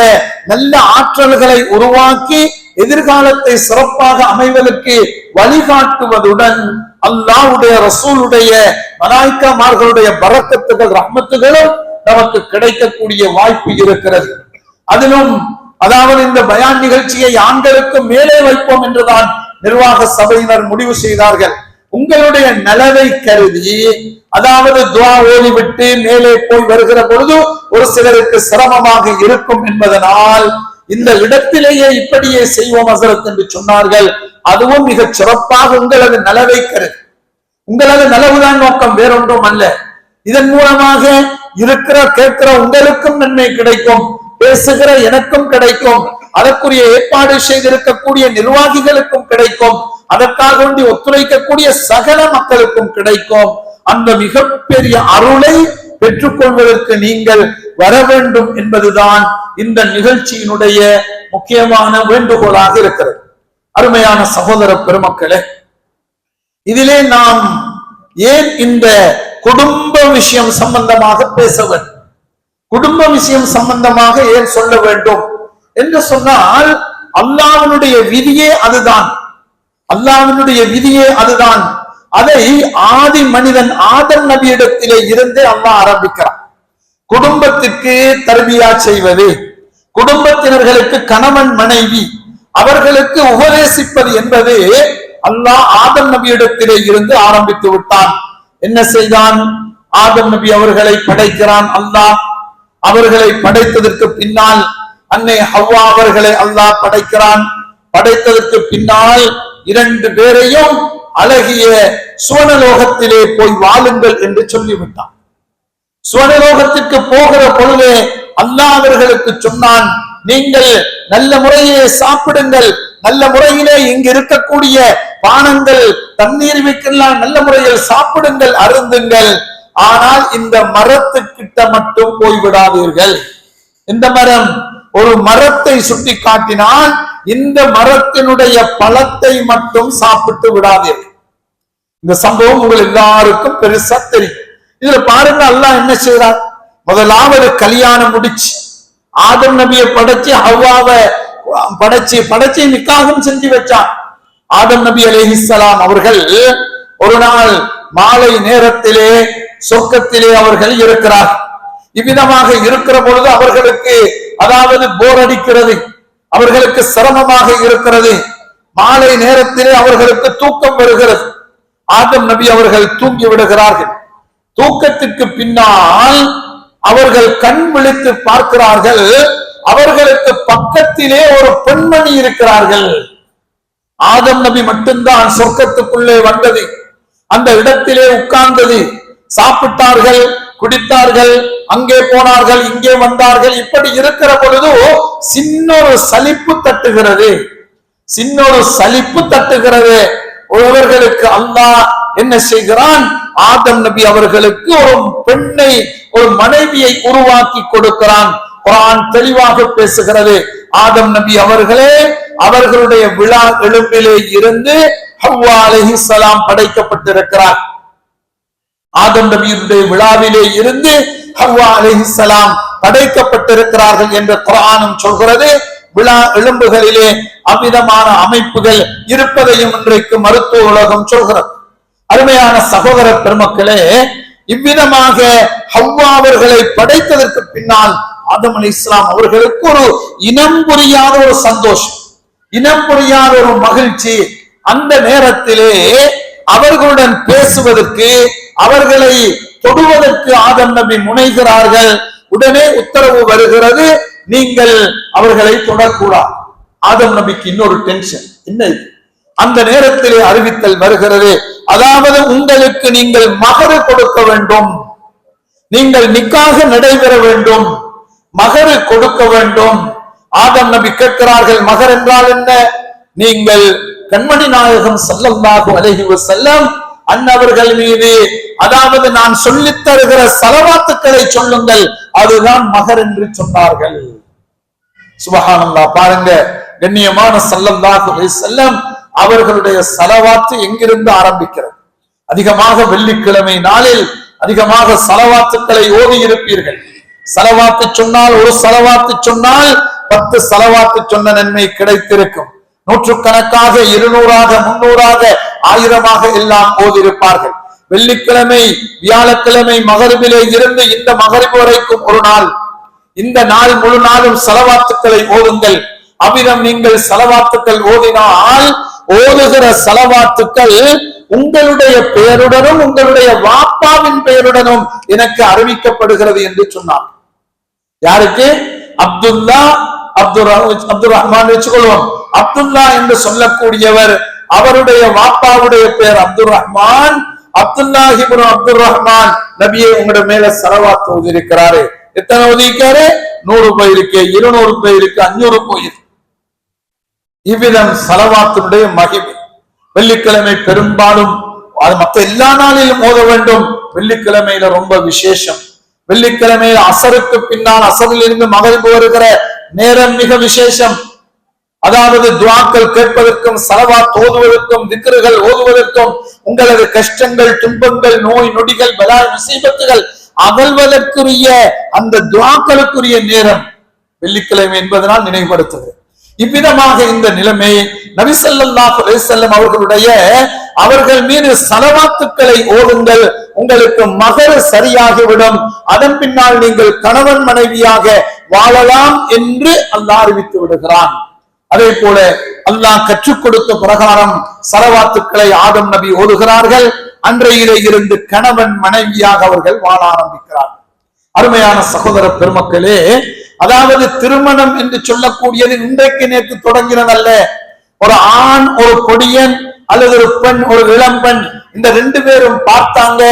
நல்ல ஆற்றல்களை உருவாக்கி எதிர்காலத்தை சிறப்பாக அமைவதற்கு வழிகாட்டுவதுடன் அல்லாஹ்வுடைய ரசூலுடைய மலாயிக்காமார்களுடைய பரக்கத்துகள் ரஹ்மத்துகளும் நமக்கு கிடைக்கக்கூடிய வாய்ப்பு இருக்கிறது. அதிலும் அதாவது இந்த பயான் நிகழ்ச்சியை ஆண்களுக்கு மேலே வைப்போம் என்றுதான் நிர்வாக சபையினர் முடிவு செய்தார்கள். உங்களுடைய நலவை கருதி, அதாவது துஆ ஓதிவிட்டு மேலே போய் வருகிற பொழுது ஒரு சிலருக்கு சிரமமாக இருக்கும் என்பதனால் இந்த இடத்திலேயே இப்படியே செய்வோம் ஹஸரத் என்று சொன்னார்கள். அதுவும் மிக சிறப்பாக உங்களது நலவை கருதி, உங்களது நலவுதான் நோக்கம், வேறொன்றும் அல்ல. இதன் மூலமாக இருக்கிற கேட்கிற உங்களுக்கும் நன்மை கிடைக்கும், பேசுகிற எனக்கும் கிடைக்கும், அதற்குரிய ஏற்பாடு செய்திருக்கக்கூடிய நிர்வாகிகளுக்கும் கிடைக்கும், அதற்காக வேண்டி ஒத்துழைக்கக்கூடிய சகல மக்களுக்கும் கிடைக்கும். அந்த மிகப்பெரிய அருளை பெற்றுக்கொள்வதற்கு நீங்கள் வர வேண்டும் என்பதுதான் இந்த நிகழ்ச்சியினுடைய முக்கியமான வேண்டுகோளாக இருக்கிறது. அருமையான சகோதர பெருமக்களே, இதிலே நாம் ஏன் இந்த குடும்ப விஷயம் சம்பந்தமாக பேச வேண்டும், குடும்ப விஷயம் சம்பந்தமாக ஏன் சொல்ல வேண்டும் என்று சொன்னால், அல்லாஹ்வினுடைய விதியே அதுதான், அல்லாஹ்வினுடைய விதியே அதுதான். அதை ஆதி மனிதன் ஆதம் நபியிடத்திலே இருந்தே அல்லாஹ் ஆரம்பிக்கிறான். குடும்பத்திற்கு தர்பியா செய்வது, குடும்பத்தினர்களுக்கு கணவன் மனைவி அவர்களுக்கு உபதேசிப்பது என்பது அல்லாஹ் ஆதம் நபியிடத்திலே இருந்து ஆரம்பித்து விட்டான். என்ன செய்தான்? ஆதம் நபி அவர்களை படைக்கிறான் அல்லாஹ். அவர்களை படைத்ததற்கு பின்னால் அன்னை ஹவ்வா அவர்களை அல்லாஹ் படைக்கிறான். படைத்ததற்கு பின்னால் 2 பேரையும் அழகிய சுவனலோகத்திலே போய் வாழுங்கள் என்று சொல்லிவிட்டான். சுவனலோகத்திற்கு போகிற பொழுது அல்லாஹ் அவர்களுக்கு சொன்னான், நீங்கள் நல்ல முறையிலே சாப்பிடுங்கள், நல்ல முறையிலே இங்கு இருக்கக்கூடிய பானங்கள் தண்ணீர் வைக்கலாம், நல்ல முறையில் சாப்பிடுங்கள், அருந்துங்கள். ஆனால் இந்த மரத்துக்கிட்ட மட்டும் போய்விடாதீர்கள். இந்த மரம், ஒரு மரத்தை சுட்டி காட்டினால் இந்த மரத்தினுடைய பழத்தை மட்டும் சாப்பிட்டு விடாதீர்கள். இந்த சம்பவம் உங்கள் எல்லாருக்கும் பெருசா தெரியும். இதுல பாருங்க, அல்லாஹ் என்ன செய்றார்? முதலாவது கல்யாணம் முடிச்சு ஆதம் நபியை படைச்சு ஹவ்வாவை படைச்சு நிக்காகம் செஞ்சு வச்சான். ஆதம் நபி அலைஹிஸ்ஸலாம் அவர்கள் ஒரு நாள் மாலை நேரத்திலே சொர்க்கத்திலே அவர்கள் இருக்கிறார். இவ்விதமாக இருக்கிற பொழுது அவர்களுக்கு அதாவது போர் அடிக்கிறது, அவர்களுக்கு சிரமமாக இருக்கிறது. மாலை நேரத்திலே அவர்களுக்கு தூக்கம் வருகிறது. ஆதம் நபி அவர்கள் தூங்கி விடுகிறார்கள். தூக்கத்திற்கு பின்னால் அவர்கள் கண் விழித்து பார்க்கிறார்கள், அவர்களுக்கு பக்கத்திலே ஒரு பெண்மணி இருக்கிறார்கள். ஆதம் நபி மட்டும்தான் சொர்க்கத்துக்குள்ளே வந்தது, அந்த இடத்திலே உட்கார்ந்தது. சாப்பிட்டார்கள், குடித்தார்கள், அங்கே போனார்கள், இங்கே வந்தார்கள். இப்படி இருக்கிற பொழுது சின்னொரு சலிப்பு தட்டுகிறது, சின்னொரு சலிப்பு தட்டுகிறது. ஒருவர்களுக்கு அல்லாஹ் என்ன செய்கிறான்? ஆதம் நபி அவர்களுக்கு ஒரு பெண்ணை, ஒரு மனைவியை உருவாக்கி கொடுக்கிறான். குர்ஆன் தெளிவாக பேசுகிறது. ஆதம் நபி அவர்களே அவர்களுடைய விழா எலும்பிலே இருந்து ஹவ்வா அலைஹிஸ்ஸலாம் படைக்கப்பட்டிருக்கிறார். ஆதம் நபியுடைய விழாவிலே இருந்து ஹவ்வா அலைஹிஸ்ஸலாம் படைக்கப்பட்டிருக்கிறார்கள் என்று குர்ஆனும் சொல்கிறது. விழா எலும்புகளிலே அவ்விதமான அமைப்புகள் இருப்பதையும் இன்றைக்கு மருத்துவ உலகம் சொல்கிறது. அருமையான சகோதர பெருமக்களே, இவ்விதமாக ஹவ்வா அவர்களை படைத்ததற்கு பின்னால் ஆதம் அலைஹிஸ்ஸலாம் அவர்களுக்கு ஒரு இனம் புரியாத ஒரு சந்தோஷம், இனம் புரியாத ஒரு மகிழ்ச்சி. அந்த நேரத்திலே அவர்களுடன் பேசுவதற்கு, அவர்களை தொடுவதற்கு ஆதம் நபி முனைகிறார்கள். உடனே உத்தரவு வருகிறது, நீங்கள் அவர்களை தொடக்கூடாது. ஆதம் நபிக்கு இன்னொரு டென்ஷன், என்ன இது? அந்த நேரத்திலே அறிவித்தல் வருகிறது, அதாவது உங்களுக்கு நீங்கள் மகரு கொடுக்க வேண்டும், நீங்கள் நிக்காக நடைபெற வேண்டும், மகரு கொடுக்க வேண்டும். ஆதம் நபி கேட்கிறார்கள், மகர் என்றால் என்ன? நீங்கள் கண்மணி நாயகம் ஸல்லல்லாஹு அலைஹி வஸல்லம் அன்னவர்கள் மீது, அதாவது நான் சொல்லித் தருகிற ஸலவாத்துக்களை சொல்லுங்கள், அதுதான் மகர் என்று சொன்னார்கள். சுப்ஹானல்லாஹ். பாருங்க, கண்ணியமான ஸல்லல்லாஹு அலைஹி வஸல்லம் அவர்களுடைய ஸலவாத்து எங்கிருந்து ஆரம்பிக்கிறது? அதிகமாக வெள்ளிக்கிழமை நாளில் அதிகமாக ஸலவாத்துக்களை ஓதி இருப்பீர்கள். ஸலவாத்து சொன்னால், ஒரு ஸலவாத்து சொன்னால் 10 ஸலவாத்து சொன்ன நன்மை கிடைத்திருக்கும். நூற்றுக்கணக்காக, 200ஆக, 300ஆக, 1000ஆக எல்லாம் ஓதியிருப்பார்கள். வெள்ளிக்கிழமை, வியாழக்கிழமை மகரிபிலே இருந்து இந்த மகரிபு வரைக்கும் ஒரு நாள், இந்த நாள் முழு நாளும் ஸலவாத்துக்களை ஓதுங்கள். அவ்விதம் நீங்கள் ஸலவாத்துக்கள் ஓதினால், ஓதுகிற ஸலவாத்துக்கள் உங்களுடைய பெயருடனும் உங்களுடைய வாப்பாவின் பெயருடனும் எனக்கு அறிவிக்கப்படுகிறது என்று சொன்னார். யாருக்கு? அப்துல்லா, அப்துல் ரஹ்மான் வச்சுக்கொள்வோம். அப்துல்லா என்று சொல்லக்கூடியவர், அவருடைய வாப்பாவுடைய பெயர் அப்துல் ரஹ்மான். அப்துல்லாஹி இப்னு அப்துல் ரஹ்மான் நபியே உங்களோட மேல ஸலவாத் ஓதியிருக்கிறாரு. எத்தனை ஓதியிருக்காரு? 100 போயிருக்கு, 200 போயிருக்கு, 500 போயிருக்கு. இவ்விதம் ஸலவாத்துடைய மகிமை. வெள்ளிக்கிழமை பெரும்பாலும், அது மற்ற எல்லா நாளிலும் ஓத வேண்டும், வெள்ளிக்கிழமையில ரொம்ப விசேஷம். வெள்ளிக்கிழமையில அசருக்கு பின்னால், அசரில் இருந்து மகரிபு வருகிற நேரம் மிக விசேஷம். அதாவது துஆக்கள் கேட்பதற்கும், ஸலவாத் ஓதுவதற்கும், திக்ருகள் ஓதுவதற்கும், உங்களது கஷ்டங்கள், துன்பங்கள், நோய் நொடிகள், பலா முசீபத்துகள் அகல்வதற்குரிய அந்த துஆக்களுக்குரிய நேரம் வெள்ளிக்கிழமை என்பதனால் நினைவுபடுத்துகிறது. இவ்விதமாக இந்த நிலைமை நபி ஸல்லல்லாஹு அலைஹி வஸல்லம் அவர்கள் மீது ஸலவாத்துக்களை ஓதுங்கள், உங்களுக்கு மகர் சரியாகிவிடும், அதன் பின்னால் நீங்கள் கணவன் மனைவியாக வாழலாம் என்று அல்லாஹ் அறிவித்து விடுகிறான். அதே போல அல்லாஹ் கற்றுக் கொடுத்த பிரகாரம் ஸலவாத்துக்களை ஆதம் நபி ஓதுகிறார்கள். அன்றையிலே இருந்து கணவன் மனைவியாக அவர்கள் வாழ ஆரம்பிக்கிறார்கள். அருமையான சகோதர பெருமக்களே, அதாவது திருமணம் என்று சொல்லக்கூடியது இன்றைக்கு நேற்று தொடங்கினதல்ல. ஒரு ஆண், ஒரு கொடியன் அல்லது ஒரு பெண், ஒரு இளம்பெண், இந்த 2 பேரும் பார்த்தாங்க,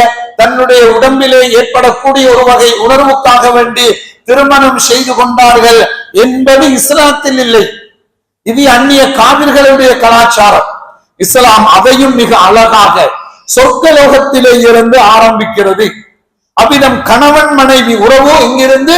தன்னுடைய உடம்பிலே ஏற்படக்கூடிய ஒரு வகை உணர்வுக்காக வேண்டி திருமணம் செய்து கொண்டார்கள் என்பது இஸ்லாத்தில் இல்லை. இது அந்நிய காவிர்களுடைய கலாச்சாரம். இஸ்லாம் அதையும் மிக அழகாக சொர்க்கலோகத்திலே இருந்து ஆரம்பிக்கிறது. அவ்விதம் கணவன் மனைவி உறவு இங்கிருந்து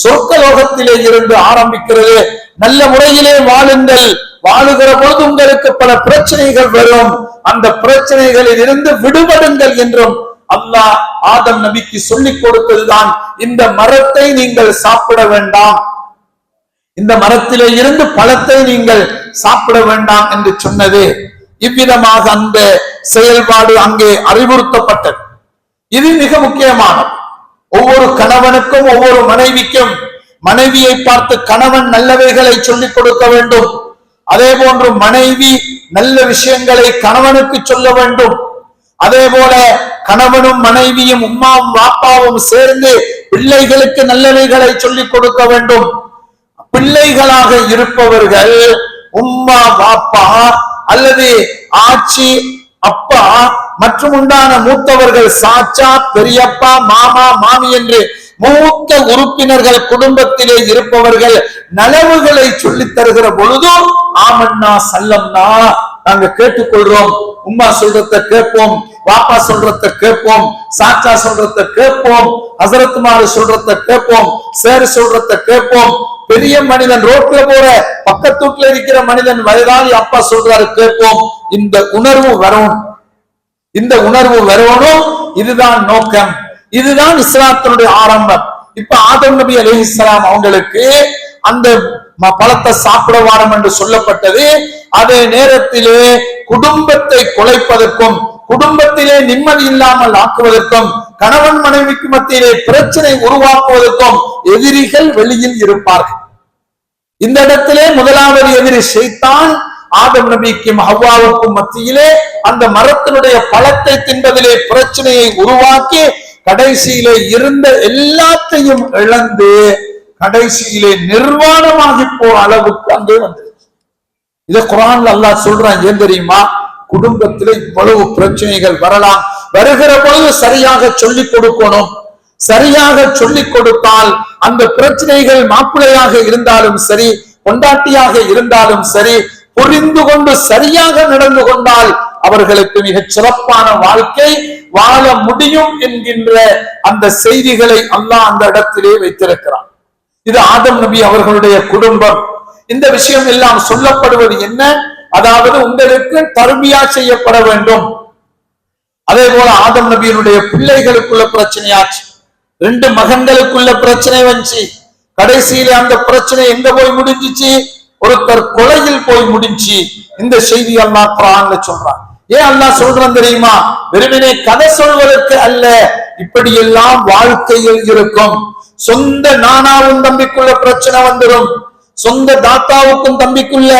சொர்க்கலோகத்திலே இருந்து ஆரம்பிக்கிறது. நல்ல முறையிலே வாழுங்கள், வாழுகிற பொழுது உங்களுக்கு பல பிரச்சனைகள் வரும், அந்த பிரச்சனைகளில் இருந்து விடுபடுங்கள் என்றும் அல்லாஹ் ஆதம் நபிக்கு சொல்லிக் கொடுத்ததுதான், இந்த மரத்தை நீங்கள் சாப்பிட வேண்டாம், இந்த மரத்திலே இருந்து பழத்தை நீங்கள் சாப்பிட வேண்டாம் என்று சொன்னது. இவ்விதமாக அந்த செயல்பாடு அங்கே அறிவுறுத்தப்பட்டது. இது மிக முக்கியமானது. ஒவ்வொரு கணவனுக்கும், ஒவ்வொரு மனைவிக்கும், மனைவியை பார்த்து கணவன் நல்லவைகளை சொல்லிக் கொடுக்க வேண்டும். அதே போன்று மனைவி நல்ல விஷயங்களை கணவனுக்கு சொல்ல வேண்டும். அதே போல கணவனும் மனைவியும், உம்மாவும் வாப்பாவும் சேர்ந்து பிள்ளைகளுக்கு நல்லவைகளை சொல்லிக் கொடுக்க வேண்டும். பிள்ளைகளாக இருப்பவர்கள் உம்மா, வாப்பா அல்லது ஆச்சி, அப்பா மற்றும் உண்டான மூத்தவர்கள், சாச்சா, பெரியப்பா, மாமா, மாமி என்று மூத்த உறுப்பினர்கள் குடும்பத்திலே இருப்பவர்கள் நலவுகளை சொல்லித் தருகிற பொழுதும் ஆமன்னா சல்லம்னா நாங்க கேட்டுக்கொள்றோம், உம்மா சொல்றத கேட்போம், வாப்பா சொல்றத கேட்போம், சாச்சா சொல்றத கேட்போம், ஹசரத்மாரு சொல்றத கேட்போம், சேர் சொல்றத கேட்போம். பெரிய மனிதன் ரோட்ல போற பக்கத்தூட்ல இருக்கிற மனிதன் வயதானி அப்பா சொல்றாரு கேட்போம். இந்த உணர்வு வரணும், இந்த உணர்வு வரணும். இதுதான் நோக்கம், இதுதான் இஸ்லாத்தினுடைய ஆரம்பம். இப்ப ஆதம் நபி அலைஹிஸ்ஸலாம் அவங்களுக்கு அந்த பழத்தை சாப்பிட வாரம் என்று சொல்லப்பட்டது. அதே நேரத்திலே குடும்பத்தை குலைப்பதற்கும் குடும்பத்திலே நிம்மதி இல்லாமல் ஆக்குவதற்கும் கணவன் மனைவிக்கு மத்தியிலே பிரச்சனை உருவாக்குவதற்கும் எதிரிகள் வெளியில் இருப்பார்கள். இந்த இடத்திலே முதலாவது எதிரி ஷைத்தான் ஆதம் நபிக்கும் ஹவ்வாவுக்கும் மத்தியிலே அந்த மரத்தினுடைய பழத்தை தின்பதிலே பிரச்சனையை உருவாக்கி கடைசியிலே இருந்த எல்லாத்தையும் இழந்து கடைசியிலே நிர்வாணமாகி போற அளவுக்கு அங்கே வந்தது. இதை குர்ஆன்ல அல்லாஹ் சொல்றான். ஏன் தெரியுமா? குடும்பத்திலே இவ்வளவு பிரச்சனைகள் வரலாம், வருகிற பொழுது சரியாக சொல்லிக் கொடுக்கணும். சரியாக சொல்லிக் கொடுத்தால் அந்த பிரச்சனைகள் மாப்பிள்ளையாக இருந்தாலும் சரி, பொண்டாட்டியாக இருந்தாலும் சரி, புரிந்து கொண்டு சரியாக நடந்து கொண்டால் அவர்களுக்கு மிகச் சிறப்பான வாழ்க்கை வாழ முடியும் என்கின்ற அந்த செய்திகளை அல்லாஹ் அந்த இடத்திலே வைத்திருக்கிறான். இது ஆதம் நபி அவர்களுடைய குடும்பம். இந்த விஷயம் எல்லாம் சொல்லப்படுவது என்ன? அதாவது உங்களுக்கு தர்பியா செய்யப்பட வேண்டும். அதே போல ஆதம் நபியினுடைய பிள்ளைகளுக்குள்ள பிரச்சனையாச்சு, 2 மகன்களுக்குள்ள பிரச்சனை வந்துச்சு. கடைசியில அந்த பிரச்சனை எங்க போய் முடிஞ்சிச்சு? ஒருத்தர் கொலையில் போய் முடிஞ்சு. இந்த செய்தி அல்லாஹ் குர்ஆன்ல சொல்றான். ஏன் அல்லாஹ் சொல்றான் தெரியுமா? வெறுமனே கதை சொல்வதற்கு அல்ல, இப்படியெல்லாம் வாழ்க்கையில் இருக்கும். சொந்த நானாவும் தம்பிக்குள்ள பிரச்சனை வந்துடும், சொந்த தாத்தாவுக்கும் தம்பிக்குள்ள,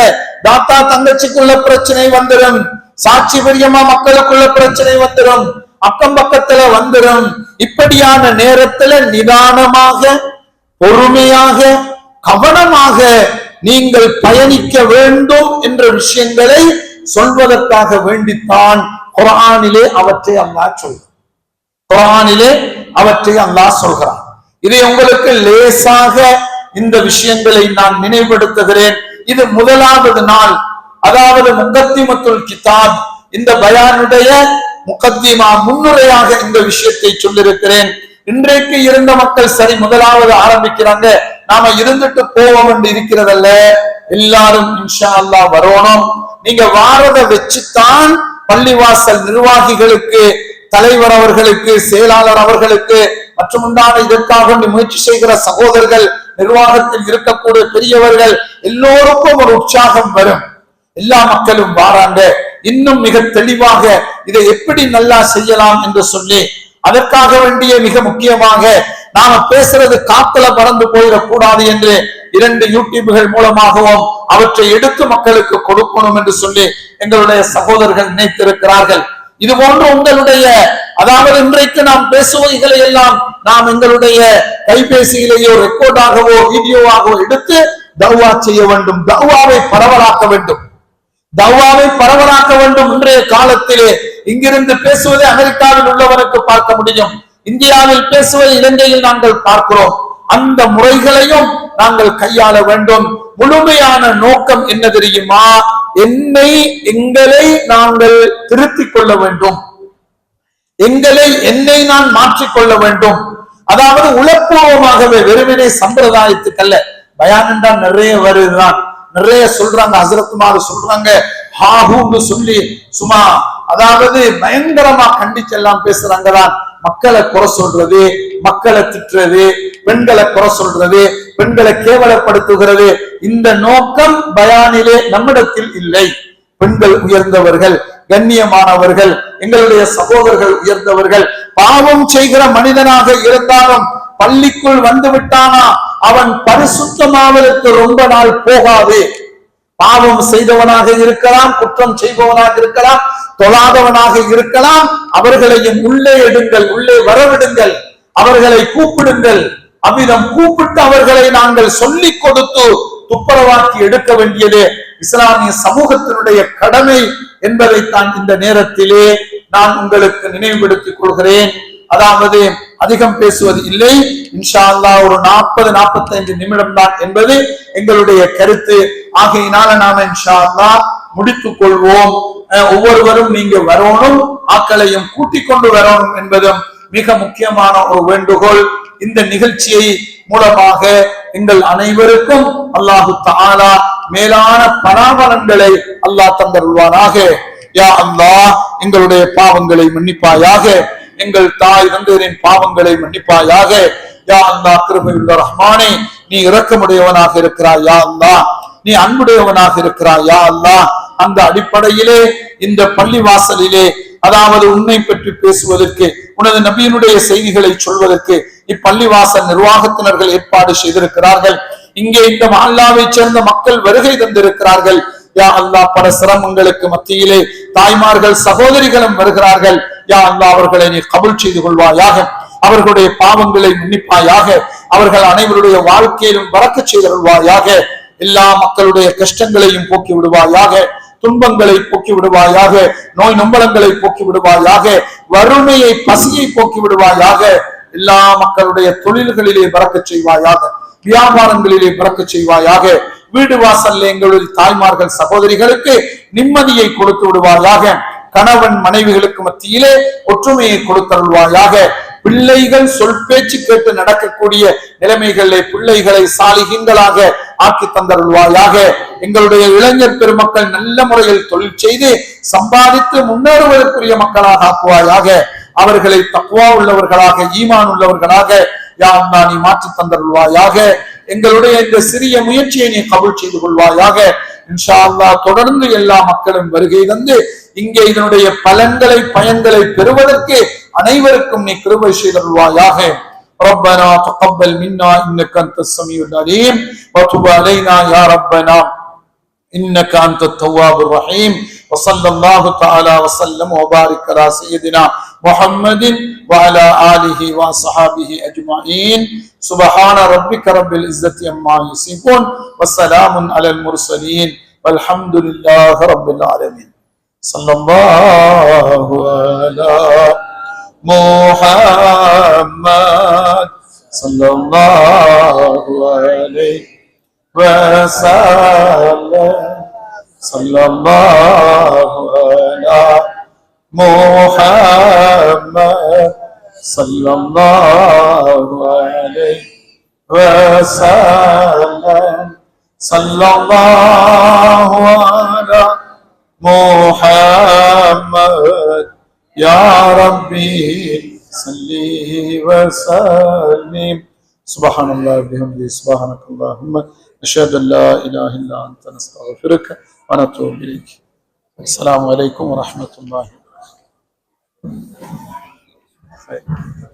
தாத்தா தங்கச்சிக்குள்ள பிரச்சனை வந்துடும், சாட்சி பெரியம்மா மக்களுக்குள்ள பிரச்சனை வந்துடும், அக்கம் பக்கத்துல வந்துடும். இப்படியான நேரத்துல நிதானமாக, பொறுமையாக, கவனமாக நீங்கள் பயணிக்க வேண்டும் என்ற விஷயங்களை சொல்வதற்காக வேண்டித்தான் குர்ஆனிலே அவற்றை அல்லாஹ் சொல்றான். குர்ஆனிலே அவற்றை அல்லாஹ் சொல்கிறான். இதை உங்களுக்கு லேசாக இந்த விஷயங்களை நான் நினைவுபடுத்துகிறேன். இது முதலாவது நாள், அதாவது முகத்திமத்துல் கிதாப், இந்த பயானுடைய முகத்திமா முன்னுரையாக இந்த விஷயத்தை சொல்லியிருக்கிறேன். இன்றைக்கு இருந்த மக்கள் சரி முதலாவது ஆரம்பிக்கிறாங்க, நாம இருந்துட்டு போவோம் என்று இருக்கிறதல்ல, எல்லாரும் இன்ஷா அல்லாஹ் வரணும். நீங்க வாரதை வச்சுத்தான் பள்ளிவாசல் நிர்வாகிகளுக்கு, தலைவர் அவர்களுக்கு, செயலாளர் அவர்களுக்கு மற்றும் உண்டான இதற்காக முயற்சி செய்கிற சகோதரர்கள், நிர்வாகத்தில் இருக்கக்கூடிய பெரியவர்கள் எல்லோருக்கும் ஒரு உற்சாகம் வரும். எல்லா மக்களும் வாராங்க, இன்னும் மிக தெளிவாக இதை எப்படி நல்லா செய்யலாம் என்று சொல்லி, அதற்காக வேண்டிய மிக முக்கியமாக நாம பேசுறது காத்துல பறந்து போயிடக்கூடாது என்று 2 யூடியூப்கள் மூலமாகவும் அவற்றை எடுத்து மக்களுக்கு கொடுக்கணும் என்று சொல்லி எங்களுடைய சகோதரர்கள் நினைத்திருக்கிறார்கள். இது போன்று உங்களுடைய, அதாவது இன்றைக்கு நாம் பேசுவதைகளை எல்லாம் நாம் எங்களுடைய கைபேசியிலேயோ ரெக்கார்டாகவோ வீடியோவாகவோ எடுத்து தௌவா செய்ய வேண்டும், தௌவாவை பரவலாக்க வேண்டும், தௌவாவை பரவலாக்க வேண்டும். இன்றைய காலத்திலே இங்கிருந்து பேசுவதை அமெரிக்காவில் உள்ளவனுக்கு பார்க்க முடியும், இந்தியாவில் பேசுவதை இலங்கையில் நாங்கள் பார்க்கிறோம். அந்த முறைகளையும் நாங்கள் கையாள வேண்டும். முழுமையான நோக்கம் என்ன தெரியுமா? எங்களை நாங்கள் திருத்திக் கொள்ள வேண்டும், என்னை நான் மாற்றிக்கொள்ள வேண்டும். அதாவது உளப்பூர்வமாகவே, வெறுமனே சம்பிரதாயத்துக்கல்ல. பயான் என்றால் நிறைய வருதுதான், நிறைய சொல்றாங்க, ஹசரத்மாரு சொல்றாங்க, ஹாஹூன்னு சொல்லி சும்மா அதாவது பயங்கரமா கண்டிச்செல்லாம் பேசுறாங்க தான். மக்களை குறை சொல்றது, மக்களை திட்டுறது, பெண்களை குறை சொல்றது, பெண்களை கேவலப்படுத்துகிறது, இந்த நோக்கம் பயானிலே நம்மிடத்தில் இல்லை. பெண்கள் உயர்ந்தவர்கள், கண்ணியமானவர்கள், எங்களுடைய சகோதரர்கள் உயர்ந்தவர்கள். பாவம் செய்கிற மனிதனாக இருந்தாலும் பள்ளிக்குள் வந்து விட்டானா அவன் பரிசுத்தமாவதற்கு ரொம்ப நாள் போகாது. பாவம் செய்தவனாக இருக்கலாம், குற்றம் செய்பவனாக இருக்கலாம், தொழாதவனாக இருக்கலாம், அவர்களையும் உள்ளே எடுங்கள், உள்ளே வரவிடுங்கள், அவர்களை கூப்பிடுங்கள். அவ்விதம் கூப்பிட்டு அவர்களை நாங்கள் சொல்லிக் கொடுத்து துப்புரவாக்கி எடுக்க வேண்டியது இஸ்லாமிய சமூகத்தினுடைய கடமை என்பதைத்தான் இந்த நேரத்திலே நான் உங்களுக்கு நினைவுபடுத்திக் கொள்கிறேன். அதாவது அதிகம் பேசுவது இல்லை, இன்ஷா அல்லாஹ் ஒரு 40-45 நிமிடம் தான் என்பது எங்களுடைய கருத்து. ஆகையினால நாம இன்ஷா அல்லாஹ் முடித்துக் கொள்வோம். ஒவ்வொருவரும் நீங்க வரணும், ஆக்களையும் கூட்டிக் கொண்டு வரணும் என்பதும் மிக முக்கியமான ஒரு வேண்டுகோள். இந்த நிகழ்ச்சியை மூலமாக எங்கள் அனைவருக்கும் அல்லாஹு தஆலா மேலான பராபலன்களை அல்லாஹ் தந்தருள்வானாக. யா அல்லாஹ், எங்களுடைய பாவங்களை மன்னிப்பாயாக, எங்கள் தாய் தந்தையரின் பாவங்களை மன்னிப்பாயாக. யா அல்லாஹ், கிருபையுள்ள ரஹ்மானே, நீ இரக்கமுடையவனாக இருக்கிறாய். யா அல்லாஹ், நீ அன்புடையவனாக இருக்கிறாய். யா அல்லாஹ், அந்த அடிப்படையிலே இந்த பள்ளி வாசலிலே, அதாவது உன்னை பற்றி பேசுவதற்கு, உனது நபியினுடைய செய்திகளை சொல்வதற்கு இப்பள்ளிவாசல் நிர்வாகத்தினர்கள் ஏற்பாடு செய்திருக்கிறார்கள். இங்கே இந்த மஹல்லாவை சேர்ந்த மக்கள் வருகை தந்திருக்கிறார்கள். யா அல்லாஹ், பல சிரமங்களுக்கு மத்தியிலே தாய்மார்கள் சகோதரிகளும் வருகிறார்கள். யா அல்லாஹ், அவர்களை நீ கபூல் செய்து கொள்வாயாக, அவர்களுடைய பாவங்களை மன்னிப்பாயாக, அவர்கள் அனைவருடைய வாழ்க்கையிலும் பறக்கச் செய்து கொள்வாயாக. எல்லா மக்களுடைய கஷ்டங்களையும் போக்கி விடுவாயாக, துன்பங்களை போக்கி விடுவாயாக, நோய் நொம்பலங்களை போக்கி விடுவாயாக, வறுமையை பசியை போக்கி விடுவாயாக. எல்லா மக்களுடைய தொழில்களிலே பறக்கச் செய்வாயாக, வியாபாரங்களிலே பறக்கச் செய்வாயாக. வீடு வாசல்ல எங்களுடைய தாய்மார்கள் சகோதரிகளுக்கு நிம்மதியை கொடுத்து விடுவாயாக. கணவன் மனைவிகளுக்கு மத்தியிலே ஒற்றுமையை கொடுத்தருள்வாயாக. பிள்ளைகள் சொல் பேச்சு கேட்டு நடக்கக்கூடிய நிலைமைகளிலே பிள்ளைகளை சாலிகீன்களாக ஆக்கி தந்தருள்வாயாக. எங்களுடைய இளைஞர் பெருமக்கள் நல்ல முறையில் தொழில் செய்து சம்பாதித்து முன்னேறுவதற்குரிய மக்களாக ஆக்குவாயாக. அவர்களை தக்வா உள்ளவர்களாக, ஈமான் உள்ளவர்களாக யா அல்லாஹ் நீ மாற்றி தந்தருள்வாயாக. எங்களுடைய இந்த சிறிய முயற்சியை நீ கபூல் செய்து கொள்வாயாக. இன்ஷா அல்லாஹ், தொடர்ந்து எல்லா மக்களும் வருகை தந்து இங்கே இதனுடைய பயன்களை பெறுவதற்கு அனைவருக்கும் நீ கிருபை செய்தருள்வாயாக. ربنا تقبل منا انك انت السميع العليم وتب علينا يا ربنا انك انت التواب الرحيم وصلى الله تعالى وسلم وبارك على سيدنا محمد وعلى آله وصحابه أجمعين. سبحان ربك رب العزة عما يصفون وسلام على المرسلين والحمد لله رب العالمين. صلى الله على محمد صلى الله عليه وسلم. صلى الله على محمد صلى الله عليه وسلم. صلى الله على محمد يا ربي صل وسلم. سبحان الله وبحمده سبحانك اللهم أشهد أن لا إله إلا أنت نستغفرك ونتوب إليك. السلام عليكم ورحمة الله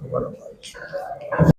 وبركاته.